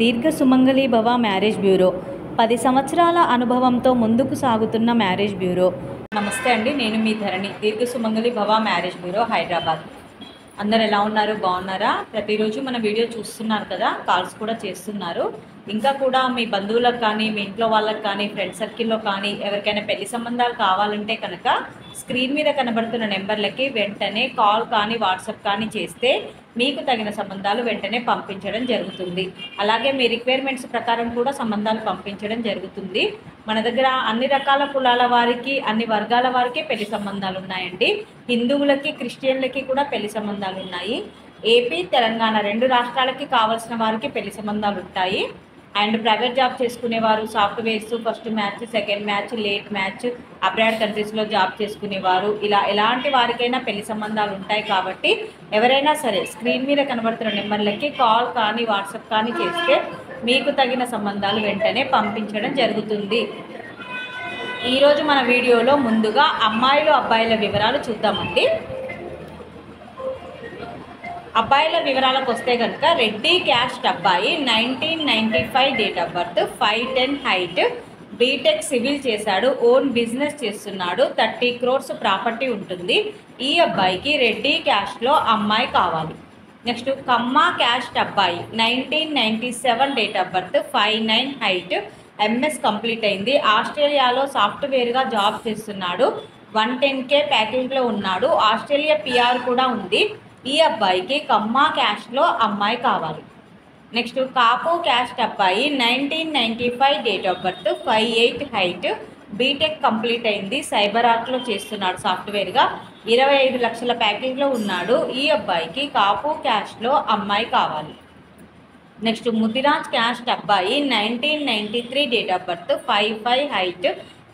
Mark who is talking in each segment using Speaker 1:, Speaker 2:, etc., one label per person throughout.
Speaker 1: దీర్ఘ సుమంగళి భవ marriage bureau 10 సంవత్సరాల అనుభవంతో ముందుకు సాగుతున్న మ్యారేజ్ బ్యూరో. నమస్తే అండి, నేను మీ ధరణి. దీర్ఘ సుమంగళి భవ మ్యారేజ్ బ్యూరో, హైదరాబాద్. అందరు ఎలా ఉన్నారు? బాగున్నారా? ప్రతిరోజు మన వీడియో చూస్తున్నారు కదా, కాల్స్ కూడా చేస్తున్నారు. ఇంకా కూడా మీ బంధువులకు కానీ, మీ ఇంట్లో వాళ్ళకి కానీ, ఫ్రెండ్ సర్కిల్లో కానీ ఎవరికైనా పెళ్లి సంబంధాలు కావాలంటే కనుక స్క్రీన్ మీద కనబడుతున్న నెంబర్లకి వెంటనే కాల్ కానీ వాట్సాప్ కానీ చేస్తే మీకు తగిన సంబంధాలు వెంటనే పంపించడం జరుగుతుంది. అలాగే మీ రిక్వైర్మెంట్స్ ప్రకారం కూడా సంబంధాలు పంపించడం జరుగుతుంది. మన దగ్గర అన్ని రకాల కులాల వారికి, అన్ని వర్గాల వారికి పెళ్లి సంబంధాలు ఉన్నాయండి. హిందువులకి, క్రిస్టియన్లకి కూడా పెళ్లి సంబంధాలు ఉన్నాయి. ఏపీ, తెలంగాణ 2 రాష్ట్రాలకి కావాల్సిన వారికి పెళ్లి సంబంధాలు ఉంటాయి. అండ్ ప్రైవేట్ జాబ్ చేసుకునేవారు, softwares, first match, second match, late match, abroad కంట్రీస్లో జాబ్ చేసుకునేవారు, ఇలా ఎలాంటి వారికైనా పెళ్లి సంబంధాలు ఉంటాయి. కాబట్టి ఎవరైనా సరే స్క్రీన్ మీద కనబడుతున్న నెంబర్లకి కాల్ కానీ వాట్సాప్ కానీ చేస్తే మీకు తగిన సంబంధాలు వెంటనే పంపించడం జరుగుతుంది. ఈరోజు మన వీడియోలో ముందుగా అమ్మాయిలు అబ్బాయిల వివరాలు చూద్దామండి. అబ్బాయిల వివరాలకు వస్తే కనుక రెడ్డి క్యాస్ట్ అబ్బాయి, 1995 date of birth, 5'10" height, BTech civil చేశాడు, ఓన్ బిజినెస్ చేస్తున్నాడు, 30 crores ప్రాపర్టీ ఉంటుంది. ఈ అబ్బాయికి రెడ్డి క్యాస్ట్లో అమ్మాయి కావాలి. నెక్స్ట్ కమ్మ క్యాస్ట్ అబ్బాయి, 1997 date of birth, 5'9" height, MS complete అయింది, ఆస్ట్రేలియాలో సాఫ్ట్వేర్గా జాబ్ చేస్తున్నాడు, 110K ప్యాకేజ్లో ఉన్నాడు, ఆస్ట్రేలియా పిఆర్ కూడా ఉంది. ఈ అబ్బాయికి కమ్మ క్యాస్ట్లో అమ్మాయి కావాలి. నెక్స్ట్ కాపు క్యాస్ట్ అబ్బాయి, 1995 date of birth, 5'8" height, BTech complete అయింది, సైబర్ ఆర్ట్లో చేస్తున్నాడు సాఫ్ట్వేర్గా, 25 లక్షల ప్యాకేజ్లో ఉన్నాడు. ఈ అబ్బాయికి కాపు క్యాస్ట్లో అమ్మాయి కావాలి. నెక్స్ట్ ముదిరాజ్ క్యాస్ట్ అబ్బాయి, 1993 date of birth, 5'5" height,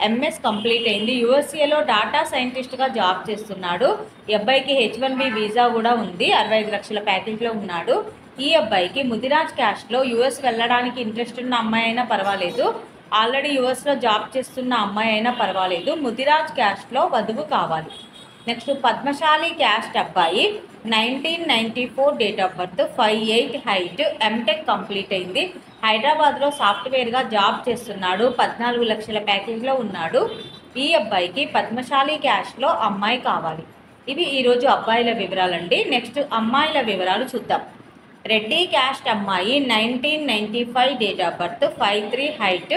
Speaker 1: MS complete అయింది, యూఎస్ఏలో డాటా సైంటిస్ట్గా జాబ్ చేస్తున్నాడు. ఈ అబ్బాయికి H1B వీసా కూడా ఉంది, 65 లక్షల ప్యాకేజ్లో ఉన్నాడు. ఈ అబ్బాయికి ముదిరాజ్ క్యాస్ట్లో యూఎస్ వెళ్ళడానికి ఇంట్రెస్ట్ ఉన్న అమ్మాయి అయినా పర్వాలేదు, ఆల్రెడీ యూఎస్లో జాబ్ చేస్తున్న అమ్మాయి అయినా పర్వాలేదు, ముదిరాజ్ క్యాస్ట్లో వధువు కావాలి. నెక్స్ట్ పద్మశాలి క్యాస్ట్ అబ్బాయి, 1994 date of birth, 5'8" height, MTech complete అయింది, హైదరాబాద్లో సాఫ్ట్వేర్గా జాబ్ చేస్తున్నాడు, 14 లక్షల ప్యాకేజ్లో ఉన్నాడు. ఈ అబ్బాయికి పద్మశాలి క్యాస్ట్లో అమ్మాయి కావాలి. ఇవి ఈరోజు అబ్బాయిల వివరాలండి. నెక్స్ట్ అమ్మాయిల వివరాలు చూద్దాం. రెడ్డి క్యాస్ట్ అమ్మాయి, 1995 date of birth, 5'3" height,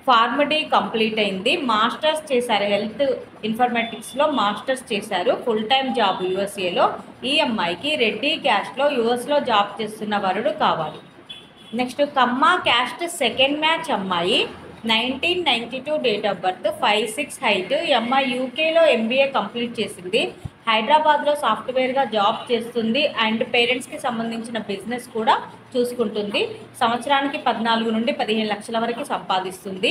Speaker 1: PharmD complete అయింది, మాస్టర్స్ చేశారు, హెల్త్ ఇన్ఫర్మేటిక్స్లో మాస్టర్స్ చేశారు, ఫుల్ టైం జాబ్ యూఎస్ఏలో. ఈ అమ్మాయికి రెడ్డి క్యాస్ట్లో యూఎస్లో జాబ్ చేస్తున్న వరుడు కావాలి. నెక్స్ట్ కమ్మ క్యాస్ట్ సెకండ్ మ్యాచ్ అమ్మాయి, 1992 డేట్ ఆఫ్ బర్త్, 5'6" హైట్, ఈ అమ్మాయి యూకేలో MBA కంప్లీట్ చేసింది, హైదరాబాద్లో సాఫ్ట్వేర్గా జాబ్ చేస్తుంది అండ్ పేరెంట్స్కి సంబంధించిన బిజినెస్ కూడా చూసుకుంటుంది. సంవత్సరానికి 14 నుండి 15 లక్షల వరకు సంపాదిస్తుంది.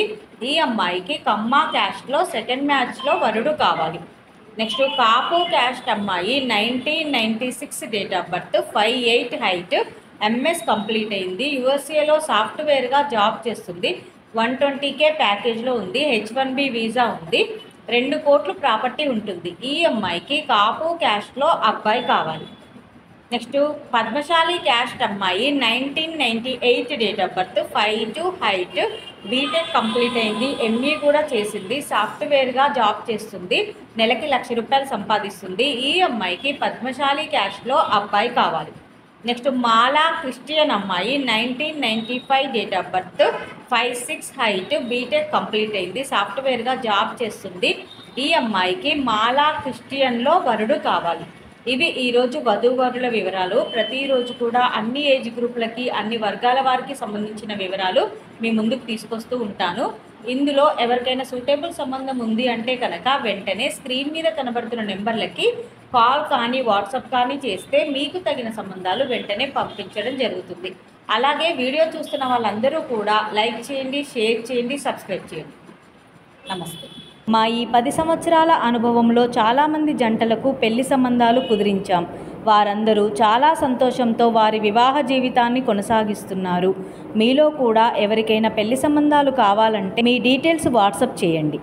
Speaker 1: ఈ అమ్మాయికి కమ్మ క్యాస్ట్లో సెకండ్ మ్యాచ్లో వరుడు కావాలి. నెక్స్ట్ కాపు క్యాస్ట్ అమ్మాయి, 1996 date of birth, 5'8" height, MS complete అయింది, యూఎస్ఏలో సాఫ్ట్వేర్గా జాబ్ చేస్తుంది, 120K ప్యాకేజ్లో ఉంది, H1B వీసా ఉంది, 2 కోట్లు ప్రాపర్టీ ఉంటుంది. ఈ అమ్మాయికి కాపు క్యాస్ట్లో అబ్బాయి కావాలి. నెక్స్ట్ పద్మశాలి క్యాస్ట్ అమ్మాయి, 1998 date of birth, 5'2" height, BTech complete అయింది, ME కూడా చేసింది, సాఫ్ట్వేర్గా జాబ్ చేస్తుంది, నెలకి ₹1,00,000 సంపాదిస్తుంది. ఈ అమ్మాయికి పద్మశాలి క్యాస్ట్లో అబ్బాయి కావాలి. నెక్స్ట్ మాలా క్రిస్టియన్ అమ్మాయి, 1995 date of birth, 5'6" height, BTech complete అయింది, సాఫ్ట్వేర్గా జాబ్ చేస్తుంది. ఈ అమ్మాయికి మాలా క్రిస్టియన్లో వరుడు కావాలి. ఇవి ఈరోజు వధూవరుల వివరాలు. ప్రతిరోజు కూడా అన్ని ఏజ్ గ్రూపులకి, అన్ని వర్గాల వారికి సంబంధించిన వివరాలు మీ ముందుకు తీసుకొస్తూ ఉంటాను. ఇందులో ఎవరికైనా సూటబుల్ సంబంధం ఉంది అంటే కనుక వెంటనే స్క్రీన్ మీద కనబడుతున్న నెంబర్లకి కాల్ కానీ వాట్సాప్ కానీ చేస్తే మీకు తగిన సంబంధాలు వెంటనే పంపించడం జరుగుతుంది. అలాగే వీడియో చూస్తున్న వాళ్ళందరూ కూడా లైక్ చేయండి, షేర్ చేయండి, సబ్స్క్రైబ్ చేయండి. నమస్తే. మా ఈ 10 సంవత్సరాల అనుభవంలో చాలామంది జంటలకు పెళ్లి సంబంధాలు కుదిరించాం. వారందరూ చాలా సంతోషంతో వారి వివాహ జీవితాన్ని కొనసాగిస్తున్నారు. మీలో కూడా ఎవరికైనా పెళ్లి సంబంధాలు కావాలంటే మీ డీటెయిల్స్ వాట్సాప్ చేయండి.